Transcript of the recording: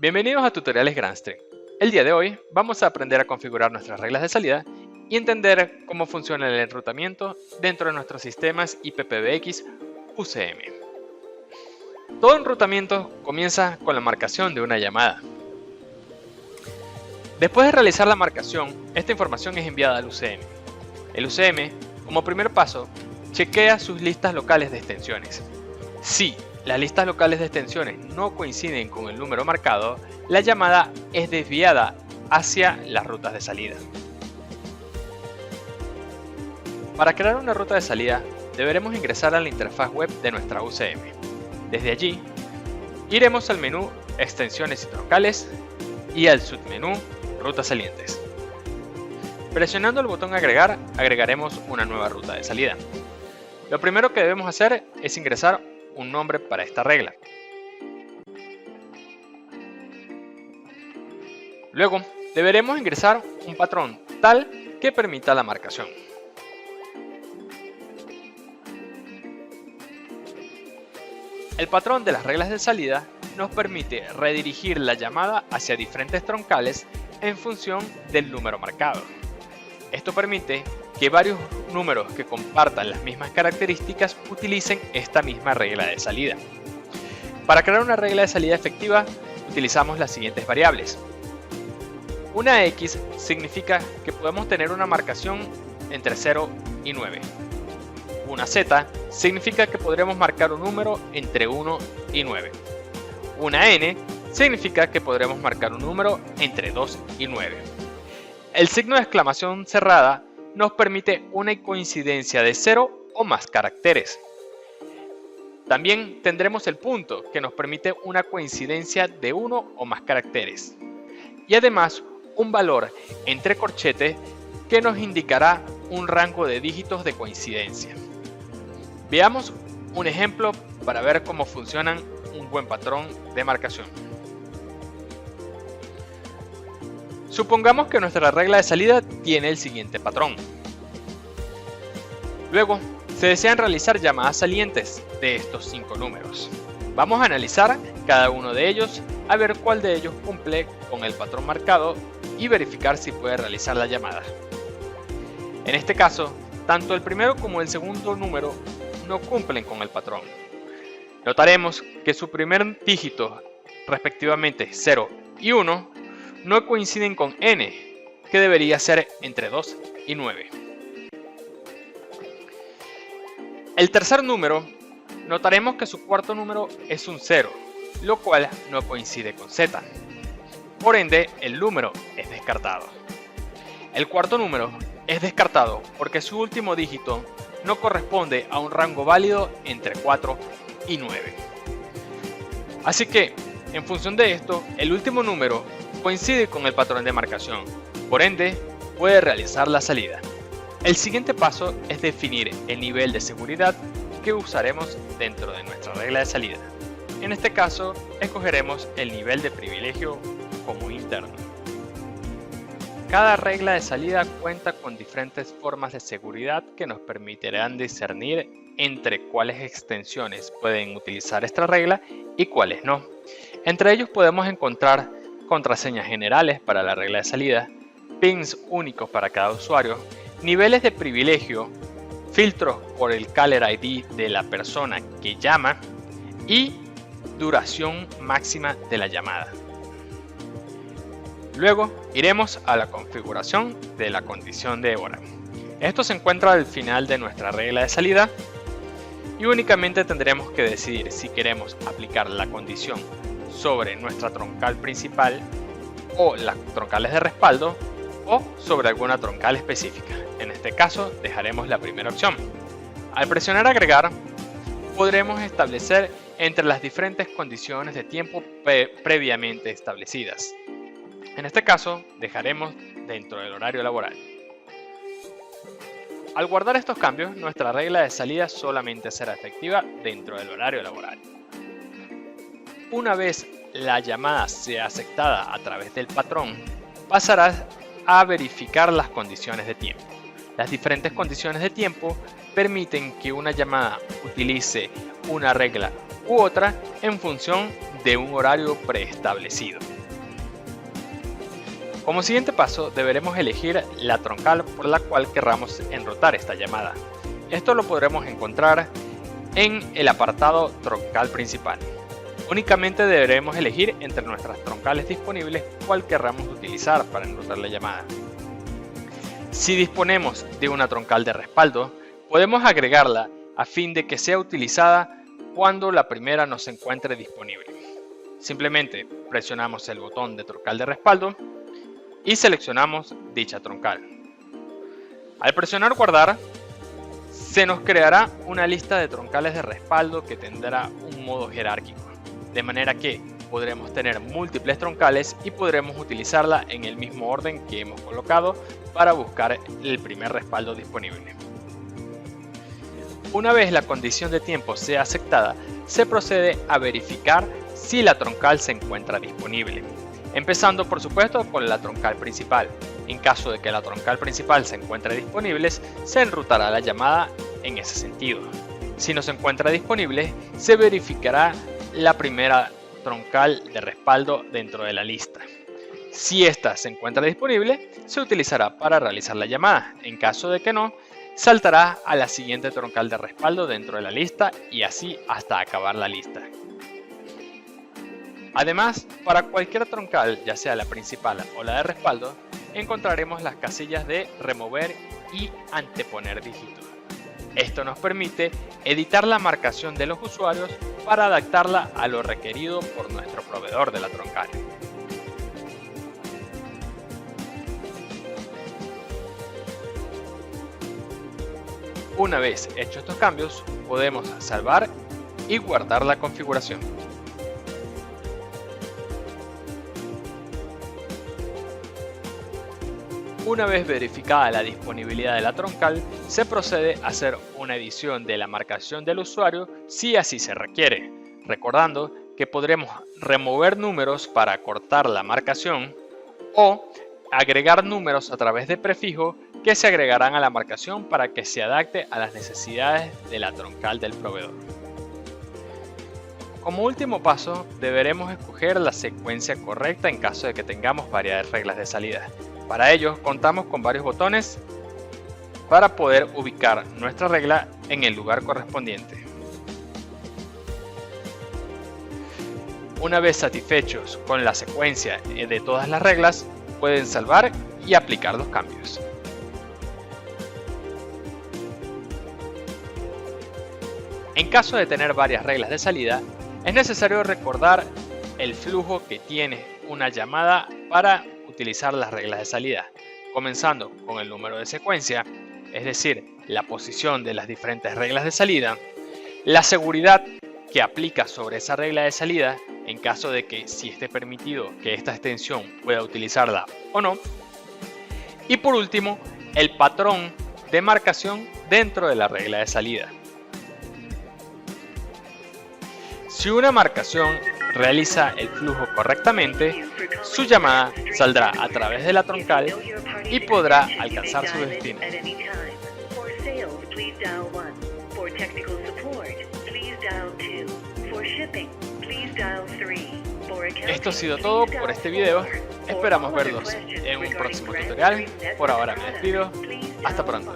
Bienvenidos a Tutoriales Grandstream. El día de hoy vamos a aprender a configurar nuestras reglas de salida y entender cómo funciona el enrutamiento dentro de nuestros sistemas IPPBX UCM. Todo enrutamiento comienza con la marcación de una llamada. Después de realizar la marcación, esta información es enviada al UCM. El UCM, como primer paso, chequea sus listas locales de extensiones. Si las listas locales de extensiones no coinciden con el número marcado, la llamada es desviada hacia las rutas de salida. Para crear una ruta de salida, deberemos ingresar a la interfaz web de nuestra UCM. Desde allí, iremos al menú Extensiones y troncales y al submenú Rutas salientes. Presionando el botón Agregar, agregaremos una nueva ruta de salida. Lo primero que debemos hacer es ingresar un nombre para esta regla. Luego, deberemos ingresar un patrón tal que permita la marcación. El patrón de las reglas de salida nos permite redirigir la llamada hacia diferentes troncales en función del número marcado. Esto permite que varios números que compartan las mismas características utilicen esta misma regla de salida. Para crear una regla de salida efectiva, utilizamos las siguientes variables. Una X significa que podemos tener una marcación entre 0 y 9. Una Z significa que podremos marcar un número entre 1 y 9. Una N significa que podremos marcar un número entre 2 y 9. El signo de exclamación cerrada nos permite una coincidencia de 0 o más caracteres. También tendremos el punto, que nos permite una coincidencia de 1 o más caracteres. Y además un valor entre corchetes que nos indicará un rango de dígitos de coincidencia. Veamos un ejemplo para ver cómo funcionan un buen patrón de marcación. Supongamos que nuestra regla de salida tiene el siguiente patrón. Luego, se desean realizar llamadas salientes de estos 5 números. Vamos a analizar cada uno de ellos, a ver cuál de ellos cumple con el patrón marcado y verificar si puede realizar la llamada. En este caso, tanto el primero como el segundo número no cumplen con el patrón. Notaremos que su primer dígito, respectivamente 0 y 1, no coinciden con N, que debería ser entre 2 y 9. El tercer número, notaremos que su cuarto número es un 0, lo cual no coincide con Z. Por ende, el número es descartado. El cuarto número es descartado porque su último dígito no corresponde a un rango válido entre 4 y 9. Así que, en función de esto, el último número coincide con el patrón de marcación, por ende, puede realizar la salida. El siguiente paso es definir el nivel de seguridad que usaremos dentro de nuestra regla de salida. En este caso, escogeremos el nivel de privilegio como interno. Cada regla de salida cuenta con diferentes formas de seguridad que nos permitirán discernir entre cuáles extensiones pueden utilizar esta regla y cuáles no. Entre ellos podemos encontrar contraseñas generales para la regla de salida, pins únicos para cada usuario, niveles de privilegio, filtros por el caller ID de la persona que llama y duración máxima de la llamada. Luego iremos a la configuración de la condición de hora. Esto se encuentra al final de nuestra regla de salida y únicamente tendremos que decidir si queremos aplicar la condición sobre nuestra troncal principal o las troncales de respaldo o sobre alguna troncal específica. En este caso dejaremos la primera opción. Al presionar agregar podremos establecer entre las diferentes condiciones de tiempo previamente establecidas. En este caso dejaremos dentro del horario laboral. Al guardar estos cambios, nuestra regla de salida solamente será efectiva dentro del horario laboral. Una vez la llamada sea aceptada a través del patrón, pasará a verificar las condiciones de tiempo. Las diferentes condiciones de tiempo permiten que una llamada utilice una regla u otra en función de un horario preestablecido. Como siguiente paso, deberemos elegir la troncal por la cual querramos enrutar esta llamada. Esto lo podremos encontrar en el apartado troncal principal. Únicamente deberemos elegir entre nuestras troncales disponibles cuál querramos utilizar para enrutar la llamada. Si disponemos de una troncal de respaldo, podemos agregarla a fin de que sea utilizada cuando la primera no se encuentre disponible. Simplemente presionamos el botón de troncal de respaldo y seleccionamos dicha troncal. Al presionar guardar, se nos creará una lista de troncales de respaldo que tendrá un modo jerárquico, de manera que podremos tener múltiples troncales y podremos utilizarla en el mismo orden que hemos colocado para buscar el primer respaldo disponible. Una vez la condición de tiempo sea aceptada, se procede a verificar si la troncal se encuentra disponible, empezando por supuesto con la troncal principal. En caso de que la troncal principal se encuentre disponible, se enrutará la llamada en ese sentido. Si no se encuentra disponible, se verificará la primera troncal de respaldo dentro de la lista. Si ésta se encuentra disponible, se utilizará para realizar la llamada. En caso de que no, saltará a la siguiente troncal de respaldo dentro de la lista y así hasta acabar la lista. Además, para cualquier troncal, ya sea la principal o la de respaldo, encontraremos las casillas de remover y anteponer dígitos. Esto nos permite editar la marcación de los usuarios para adaptarla a lo requerido por nuestro proveedor de la troncal. Una vez hechos estos cambios, podemos salvar y guardar la configuración. Una vez verificada la disponibilidad de la troncal, se procede a hacer una edición de la marcación del usuario si así se requiere, recordando que podremos remover números para cortar la marcación o agregar números a través de prefijo que se agregarán a la marcación para que se adapte a las necesidades de la troncal del proveedor. Como último paso, deberemos escoger la secuencia correcta en caso de que tengamos varias reglas de salida. Para ello, contamos con varios botones para poder ubicar nuestra regla en el lugar correspondiente. Una vez satisfechos con la secuencia de todas las reglas, pueden salvar y aplicar los cambios. En caso de tener varias reglas de salida, es necesario recordar el flujo que tiene una llamada para utilizar las reglas de salida, comenzando con el número de secuencia, es decir, la posición de las diferentes reglas de salida, la seguridad que aplica sobre esa regla de salida en caso de que si esté permitido que esta extensión pueda utilizarla o no, y por último, el patrón de marcación dentro de la regla de salida. Si una marcación realiza el flujo correctamente, su llamada saldrá a través de la troncal y podrá alcanzar su destino. Esto ha sido todo por este video. Esperamos verlos en un próximo tutorial. Por ahora me despido. Hasta pronto.